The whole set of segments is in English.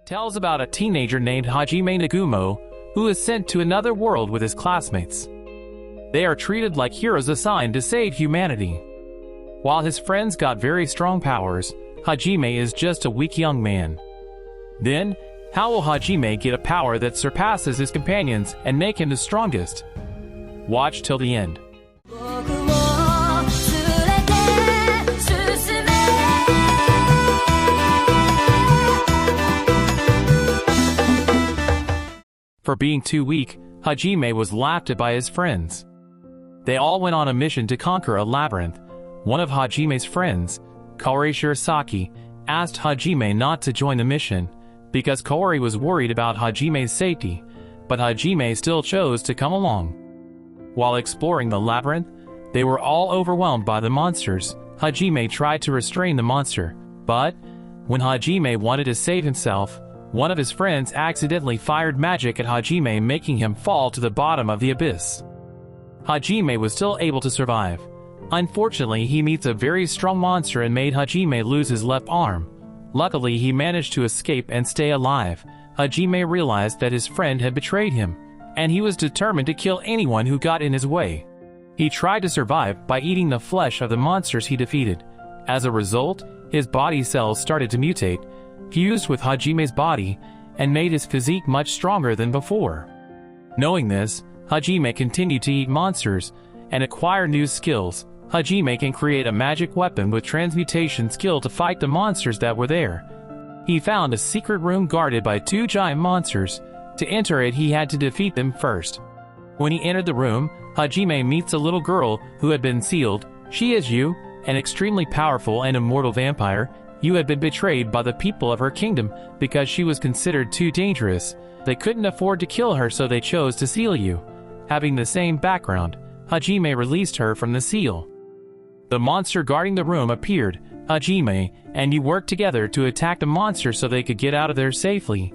tells about a teenager named Hajime Nagumo who is sent to another world with his classmates. They are treated like heroes assigned to save humanity. While his friends got very strong powers, Hajime is just a weak young man. Then, how will Hajime get a power that surpasses his companions and make him the strongest? Watch till the end. For being too weak, Hajime was laughed at by his friends. They all went on a mission to conquer a labyrinth. One of Hajime's friends, Kaori Shirasaki, asked Hajime not to join the mission because Kaori was worried about Hajime's safety, but Hajime still chose to come along. While exploring the labyrinth, they were all overwhelmed by the monsters. Hajime tried to restrain the monster, but when Hajime wanted to save himself, one of his friends accidentally fired magic at Hajime, making him fall to the bottom of the abyss. Hajime was still able to survive. Unfortunately, he meets a very strong monster and made Hajime lose his left arm. Luckily, he managed to escape and stay alive. Hajime realized that his friend had betrayed him, and he was determined to kill anyone who got in his way. He tried to survive by eating the flesh of the monsters he defeated. As a result, his body cells started to mutate, fused with Hajime's body, and made his physique much stronger than before. Knowing this, Hajime continued to eat monsters and acquire new skills. Hajime can create a magic weapon with transmutation skill to fight the monsters that were there. He found a secret room guarded by two giant monsters. To enter it, he had to defeat them first. When he entered the room, Hajime meets a little girl who had been sealed. She is you, an extremely powerful and immortal vampire. You had been betrayed by the people of her kingdom because she was considered too dangerous. They couldn't afford to kill her, so they chose to seal you. Having the same background, Hajime released her from the seal. The monster guarding the room appeared. Hajime and you worked together to attack the monster so they could get out of there safely.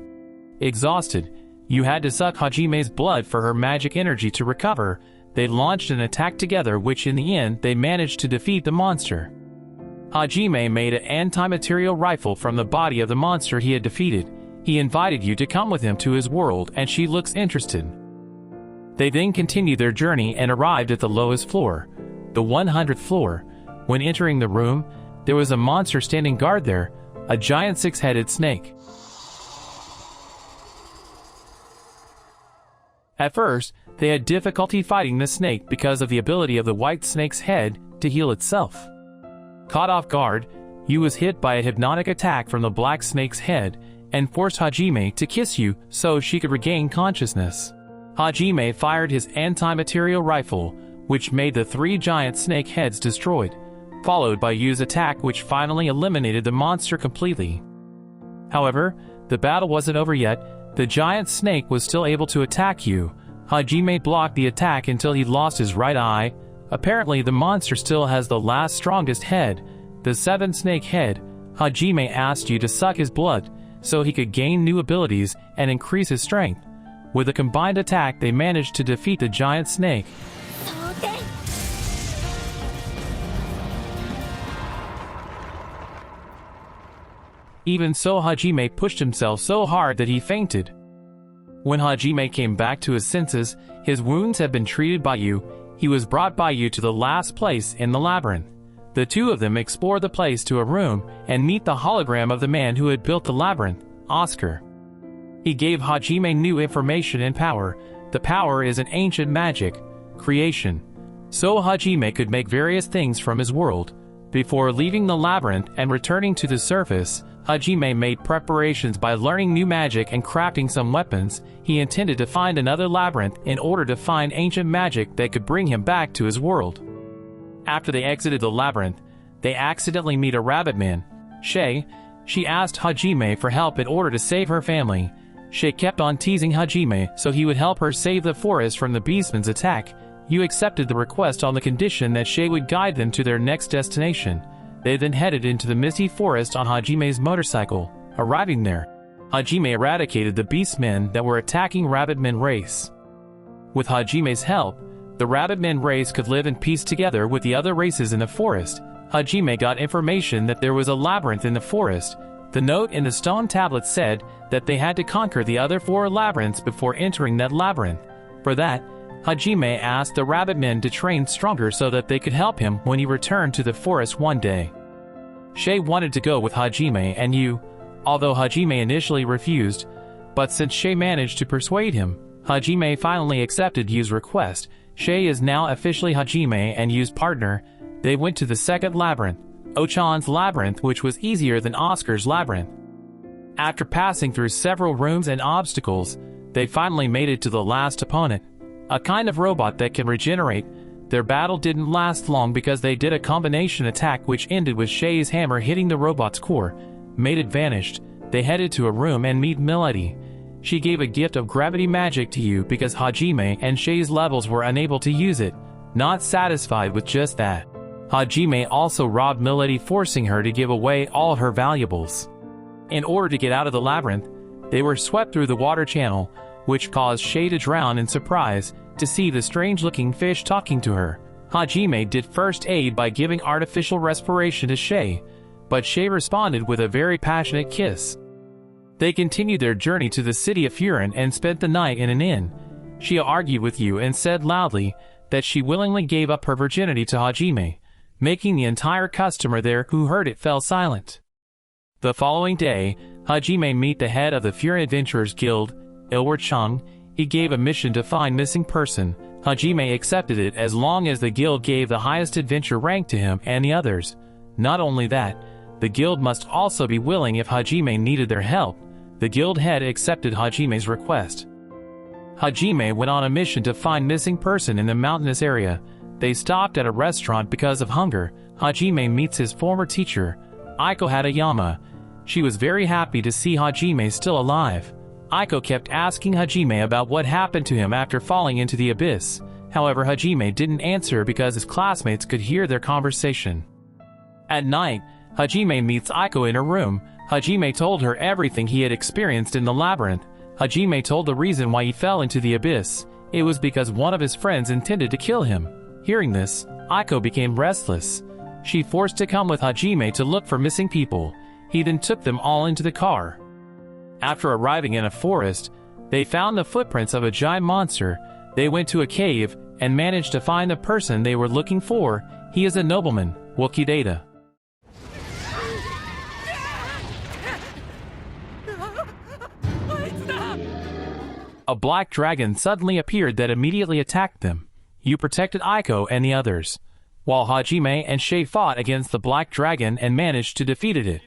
Exhausted, you had to suck Hajime's blood for her magic energy to recover. They launched an attack together, which in the end they managed to defeat the monster. Hajime made an anti-material rifle from the body of the monster he had defeated. He invited you to come with him to his world, and she looks interested. They then continued their journey and arrived at the lowest floor, the 100th floor. When entering the room, there was a monster standing guard there, a giant six-headed snake. At first, they had difficulty fighting the snake because of the ability of the white snake's head to heal itself. Caught off guard, you was hit by a hypnotic attack from the black snake's head and forced Hajime to kiss you so she could regain consciousness. Hajime fired his anti-material rifle, which made the three giant snake heads destroyed, followed by Yu's attack, which finally eliminated the monster completely. However, the battle wasn't over yet. The giant snake was still able to attack you. Hajime blocked the attack until he lost his right eye. Apparently, the monster still has the last strongest head, the seventh snake head. Hajime asked you to suck his blood so he could gain new abilities and increase his strength. With a combined attack, they managed to defeat the giant snake. Even so, Hajime pushed himself so hard that he fainted. When Hajime came back to his senses, his wounds had been treated by you. He was brought by you to the last place in the labyrinth. The two of them explore the place to a room and meet the hologram of the man who had built the labyrinth, Oscar. He gave Hajime new information and power. The power is an ancient magic, creation. So Hajime could make various things from his world. Before leaving the labyrinth and returning to the surface, Hajime made preparations by learning new magic and crafting some weapons. He intended to find another labyrinth in order to find ancient magic that could bring him back to his world. After they exited the labyrinth, they accidentally meet a rabbit man, Shay. She asked Hajime for help in order to save her family. Shay kept on teasing Hajime so he would help her save the forest from the beastman's attack. You accepted the request on the condition that Shay would guide them to their next destination. They then headed into the misty forest on Hajime's motorcycle. Arriving there, Hajime eradicated the beastmen that were attacking Rabbitmen race. With Hajime's help, the Rabbitmen race could live in peace together with the other races in the forest. Hajime got information that there was a labyrinth in the forest. The note in the stone tablet said that they had to conquer the other 4 labyrinths before entering that labyrinth. For that, Hajime asked the rabbit men to train stronger so that they could help him when he returned to the forest one day. Shay wanted to go with Hajime and Yu, although Hajime initially refused, but since Shay managed to persuade him, Hajime finally accepted Yu's request. Shay is now officially Hajime and Yu's partner. They went to the second labyrinth, Ochan's labyrinth, which was easier than Oscar's labyrinth. After passing through several rooms and obstacles, they finally made it to the last opponent, a kind of robot that can regenerate. Their battle didn't last long because they did a combination attack which ended with Shay's hammer hitting the robot's core, made it vanished. They headed to a room and meet Melody. She gave a gift of gravity magic to you because Hajime and Shay's levels were unable to use it. Not satisfied with just that, Hajime also robbed Melody, forcing her to give away all her valuables. In order to get out of the labyrinth, they were swept through the water channel, which caused Shay to drown in surprise to see the strange-looking fish talking to her. Hajime did first aid by giving artificial respiration to Shay, but Shay responded with a very passionate kiss. They continued their journey to the city of Furin and spent the night in an inn. She argued with you and said loudly that she willingly gave up her virginity to Hajime, making the entire customer there who heard it fell silent. The following day, Hajime met the head of the Furin Adventurers Guild, Ilward Chung. He gave a mission to find missing person. Hajime accepted it as long as the guild gave the highest adventure rank to him and the others. Not only that, the guild must also be willing if Hajime needed their help. The guild head accepted Hajime's request. Hajime went on a mission to find missing person in the mountainous area. They stopped at a restaurant because of hunger. Hajime meets his former teacher, Aiko Hatayama. She was very happy to see Hajime still alive. Aiko kept asking Hajime about what happened to him after falling into the abyss. However, Hajime didn't answer because his classmates could hear their conversation. At night, Hajime meets Aiko in her room. Hajime told her everything he had experienced in the labyrinth. Hajime told the reason why he fell into the abyss. It was because one of his friends intended to kill him. Hearing this, Aiko became restless. She forced to come with Hajime to look for missing people. He then took them all into the car. After arriving in a forest, they found the footprints of a giant monster. They went to a cave and managed to find the person they were looking for. He is a nobleman, Wokidata. A black dragon suddenly appeared that immediately attacked them. You protected Aiko and the others, while Hajime and Shay fought against the black dragon and managed to defeat it.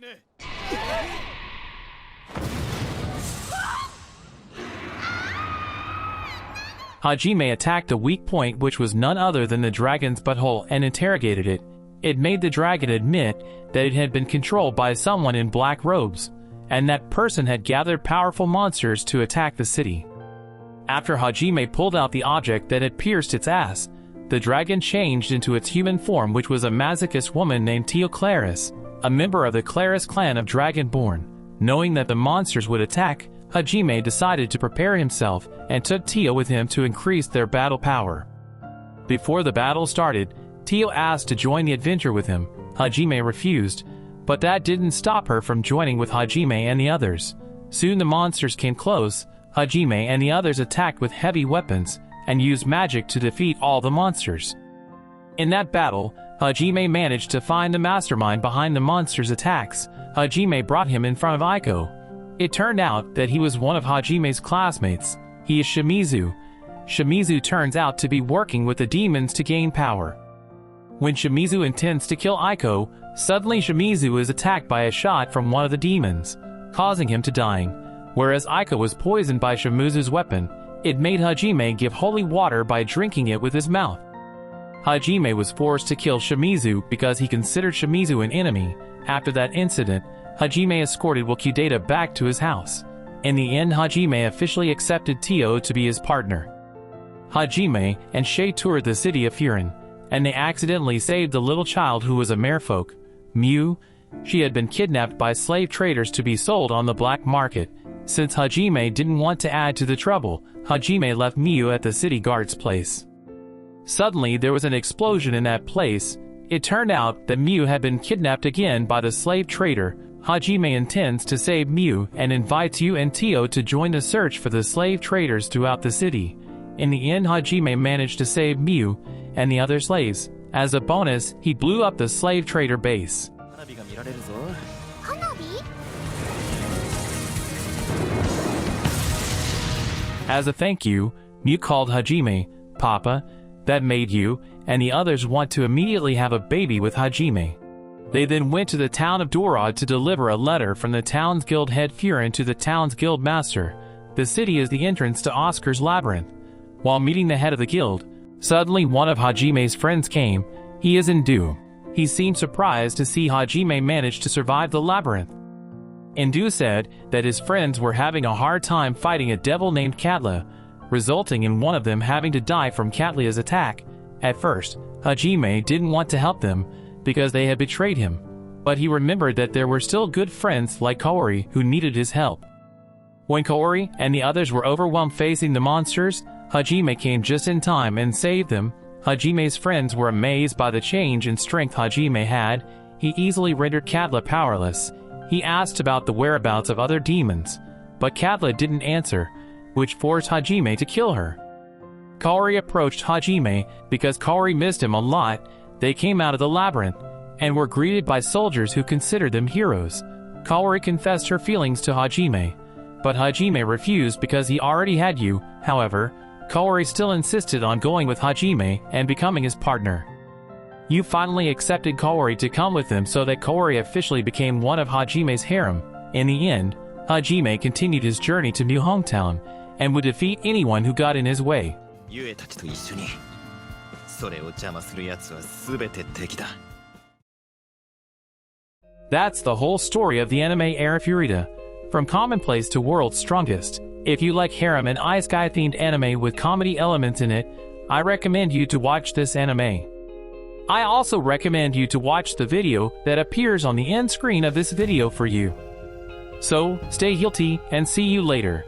Hajime attacked a weak point, which was none other than the dragon's butthole, and interrogated it. It made the dragon admit that it had been controlled by someone in black robes, and that person had gathered powerful monsters to attack the city. After Hajime pulled out the object that had pierced its ass, the dragon changed into its human form, which was a masochist woman named Teo Claris, a member of the Claris clan of Dragonborn. Knowing that the monsters would attack, Hajime decided to prepare himself and took Teo with him to increase their battle power. Before the battle started, Teo asked to join the adventure with him. Hajime refused, but that didn't stop her from joining with Hajime and the others. Soon the monsters came close. Hajime and the others attacked with heavy weapons and used magic to defeat all the monsters. In that battle, Hajime managed to find the mastermind behind the monsters' attacks. Hajime brought him in front of Aiko. It turned out that he was one of Hajime's classmates. He is Shimizu. Shimizu turns out to be working with the demons to gain power. When Shimizu intends to kill Aiko, suddenly Shimizu is attacked by a shot from one of the demons, causing him to die. Whereas Aiko was poisoned by Shimizu's weapon, it made Hajime give holy water by drinking it with his mouth. Hajime was forced to kill Shimizu because he considered Shimizu an enemy. After that incident, Hajime escorted Wokidata back to his house. In the end, Hajime officially accepted Teo to be his partner. Hajime and Shay toured the city of Furin, and they accidentally saved the little child who was a merfolk, Mew. She had been kidnapped by slave traders to be sold on the black market. Since Hajime didn't want to add to the trouble, Hajime left Mew at the city guard's place. Suddenly, there was an explosion in that place. It turned out that Mew had been kidnapped again by the slave trader. Hajime intends to save Miu and invites Yu and Tio to join the search for the slave traders throughout the city. In the end, Hajime managed to save Miu and the other slaves. As a bonus, he blew up the slave trader base. As a thank you, Miu called Hajime Papa. That made Yu and the others want to immediately have a baby with Hajime. They then went to the town of Dorad to deliver a letter from the town's guild head Furin to the town's guild master. The city is the entrance to Oscar's labyrinth. While meeting the head of the guild, suddenly one of Hajime's friends came. He is in doom. He seemed surprised to see Hajime manage to survive the labyrinth. Indu said that his friends were having a hard time fighting a devil named Katla, resulting in one of them having to die from Katla's attack. At first, Hajime didn't want to help them because they had betrayed him, but he remembered that there were still good friends like Kaori who needed his help. When Kaori and the others were overwhelmed facing the monsters, Hajime came just in time and saved them. Hajime's friends were amazed by the change in strength Hajime had. He easily rendered Katla powerless. He asked about the whereabouts of other demons, but Katla didn't answer, which forced Hajime to kill her. Kaori approached Hajime because Kaori missed him a lot. They came out of the labyrinth and were greeted by soldiers who considered them heroes. Kaori confessed her feelings to Hajime, but Hajime refused because he already had Yu. However, Kaori still insisted on going with Hajime and becoming his partner. Yu finally accepted Kaori to come with them so that Kaori officially became one of Hajime's harem. In the end, Hajime continued his journey to New hometown and would defeat anyone who got in his way. That's the whole story of the anime Arifureta, from commonplace to world's strongest. If you like harem and isekai themed anime with comedy elements in it, I recommend you to watch this anime. I also recommend you to watch the video that appears on the end screen of this video for you. So, stay healthy and see you later.